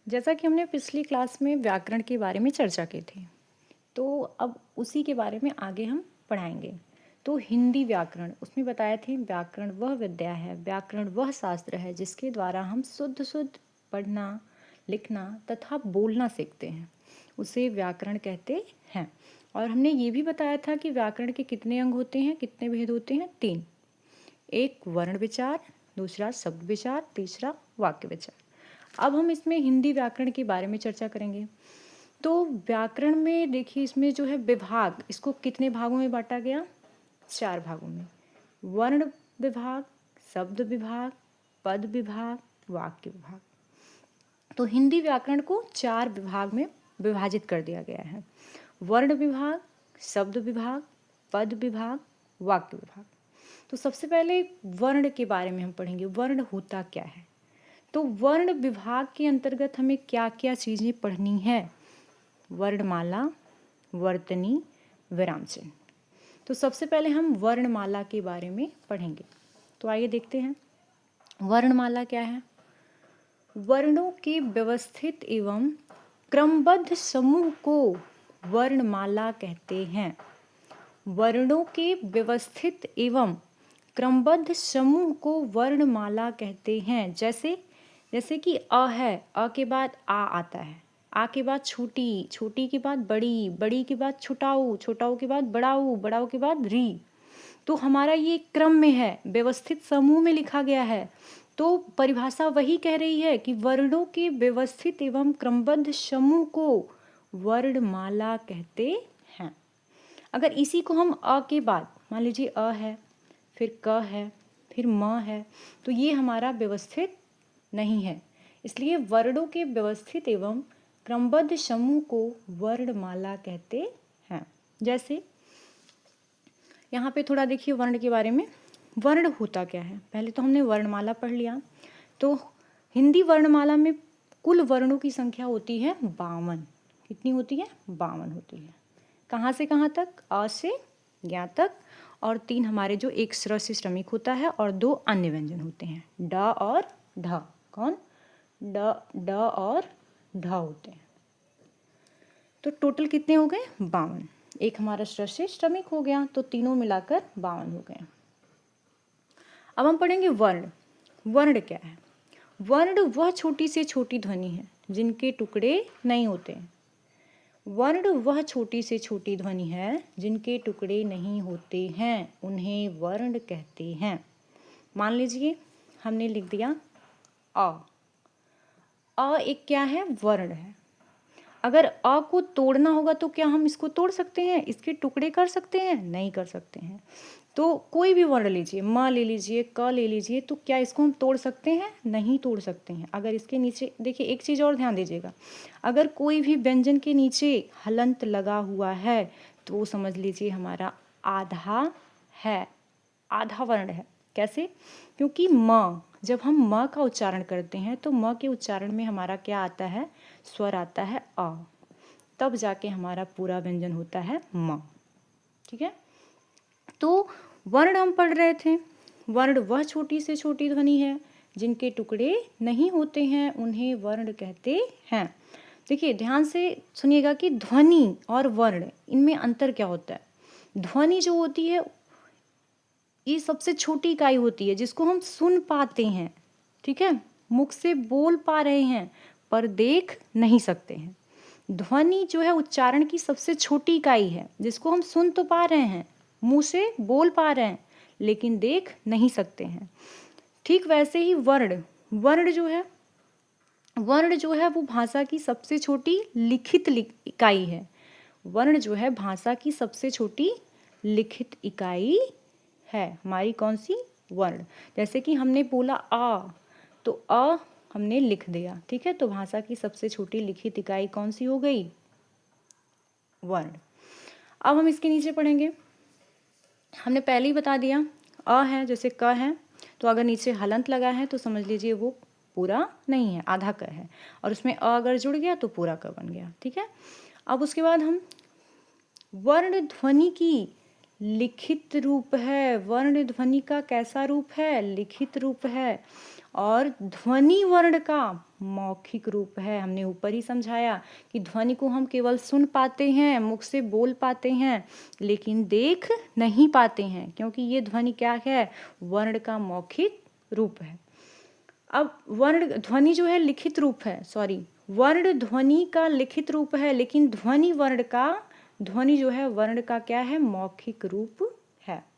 जैसा कि हमने पिछली क्लास में व्याकरण के बारे में चर्चा की थी, तो अब उसी के बारे में आगे हम पढ़ाएंगे। तो हिंदी व्याकरण, उसमें बताए थे व्याकरण वह विद्या है, व्याकरण वह शास्त्र है जिसके द्वारा हम शुद्ध शुद्ध पढ़ना, लिखना तथा बोलना सीखते हैं, उसे व्याकरण कहते हैं। और हमने ये भी बताया था कि व्याकरण के कितने अंग होते हैं, कितने भेद होते हैं, 3। एक वर्ण विचार, दूसरा शब्द विचार, तीसरा वाक्य विचार। अब हम इसमें हिंदी व्याकरण के बारे में चर्चा करेंगे। तो व्याकरण में देखिए, इसमें जो है विभाग, इसको कितने भागों में बांटा गया, 4 भागों में। वर्ण विभाग, शब्द विभाग, पद विभाग, वाक्य विभाग। तो हिंदी व्याकरण को 4 विभाग में विभाजित कर दिया गया है। वर्ण विभाग, शब्द विभाग, पद विभाग, वाक्य विभाग। तो सबसे पहले वर्ण के बारे में हम पढ़ेंगे। वर्ण होता क्या है? तो वर्ण विभाग के अंतर्गत हमें क्या क्या चीज़ें पढ़नी है? वर्णमाला, वर्तनी, विराम चिन्ह। तो सबसे पहले हम वर्णमाला के बारे में पढ़ेंगे। तो आइए देखते हैं वर्णमाला क्या है। वर्णों के व्यवस्थित एवं क्रमबद्ध समूह को वर्णमाला कहते हैं। वर्णों के व्यवस्थित एवं क्रमबद्ध समूह को वर्णमाला कहते हैं। जैसे कि अ है, अ के बाद आ आता है, आ के बाद छोटी, छोटी के बाद बड़ी, बड़ी के बाद छोटाऊ, छोटाऊ के बाद बड़ाऊ, बड़ाऊ के बाद री। तो हमारा ये क्रम में है, व्यवस्थित समूह में लिखा गया है। तो परिभाषा वही कह रही है कि वर्णों के व्यवस्थित एवं क्रमबद्ध समूह को वर्णमाला कहते हैं। अगर इसी को हम अ के बाद, मान लीजिए अ है, फिर क है, फिर म है, तो ये हमारा व्यवस्थित नहीं है। इसलिए वर्णों के व्यवस्थित एवं क्रमबद्ध समूह को वर्णमाला कहते हैं। जैसे यहाँ पे थोड़ा देखिए वर्ण के बारे में। वर्ण होता क्या है? पहले तो हमने वर्णमाला पढ़ लिया। तो हिंदी वर्णमाला में कुल वर्णों की संख्या होती है 52। कितनी होती है? 52 होती है। कहाँ से कहाँ तक? अ से ज्ञ तक। और 3 हमारे जो एक स्वर से श्रमिक होता है और 2 अन्य व्यंजन होते हैं, ड और ढ। कौन? ड और ढ होते हैं। तो टोटल कितने हो गए? 52। एक हमारा स्वर से श्रमिक हो गया, तो तीनों मिलाकर 52 हो गए। अब हम पढ़ेंगे वर्ण। वर्ण क्या है? वर्ण वह छोटी से छोटी ध्वनि है जिनके टुकड़े नहीं होते। वर्ण वह छोटी से छोटी ध्वनि है जिनके टुकड़े नहीं होते हैं, उन्हें वर्ण कहते हैं। मान लीजिए हमने लिख दिया अ। अ एक क्या है? वर्ण है। अगर अ को तोड़ना होगा तो क्या हम इसको तोड़ सकते हैं? इसके टुकड़े कर सकते हैं? नहीं कर सकते हैं। तो कोई भी वर्ण लीजिए, म ले लीजिए, क ले लीजिए, तो क्या इसको हम तोड़ सकते हैं? नहीं तोड़ सकते हैं। अगर इसके नीचे देखिए, एक चीज़ और ध्यान दीजिएगा, अगर कोई भी व्यंजन के नीचे हलंत लगा हुआ है तो वो समझ लीजिए हमारा आधा है, आधा वर्ण है। कैसे? क्योंकि म, जब हम म का उच्चारण करते हैं तो म के उच्चारण में हमारा क्या आता है? स्वर आता है अ, तब जाके हमारा पूरा व्यंजन होता है म। ठीक है? तो वर्ण हम पढ़ रहे थे। वर्ण वह छोटी से छोटी ध्वनि है जिनके टुकड़े नहीं होते हैं, उन्हें वर्ण कहते हैं। देखिए ध्यान से सुनिएगा कि ध्वनि और वर्ण, इनमें अंतर क्या होता है। ध्वनि जो होती है ये सबसे छोटी इकाई होती है जिसको हम सुन पाते हैं। ठीक है? मुख से बोल पा रहे हैं पर देख नहीं सकते हैं। ध्वनि जो है उच्चारण की सबसे छोटी इकाई है जिसको हम सुन तो पा रहे हैं, मुंह से बोल पा रहे हैं, लेकिन देख नहीं सकते हैं। ठीक वैसे ही वर्ण, वर्ण जो है वो भाषा की सबसे छोटी लिखित इकाई है। वर्ण जो है भाषा की सबसे छोटी लिखित इकाई है हमारी। कौन सी? वर्ण। जैसे कि हमने बोला आ, तो अ हमने लिख दिया। ठीक है? तो भाषा की सबसे छोटी लिखित इकाई कौन सी हो गई? वर्ण। अब हम इसके नीचे पढ़ेंगे। हमने पहले ही बता दिया अ है, जैसे क है, तो अगर नीचे हलंत लगा है तो समझ लीजिए वो पूरा नहीं है, आधा क है, और उसमें अ अगर जुड़ गया तो पूरा क बन गया। ठीक है? अब उसके बाद हम वर्ण ध्वनि की लिखित रूप है। वर्ण ध्वनि का कैसा रूप है? लिखित रूप है। और ध्वनि वर्ण का मौखिक रूप है। हमने ऊपर ही समझाया कि ध्वनि को हम केवल सुन पाते हैं, मुख से बोल पाते हैं, लेकिन देख नहीं पाते हैं, क्योंकि ये ध्वनि क्या है, वर्ण का मौखिक रूप है। अब वर्ण ध्वनि जो है लिखित रूप है, वर्ण ध्वनि का लिखित रूप है, लेकिन ध्वनि जो है वर्ण का क्या है, मौखिक रूप है।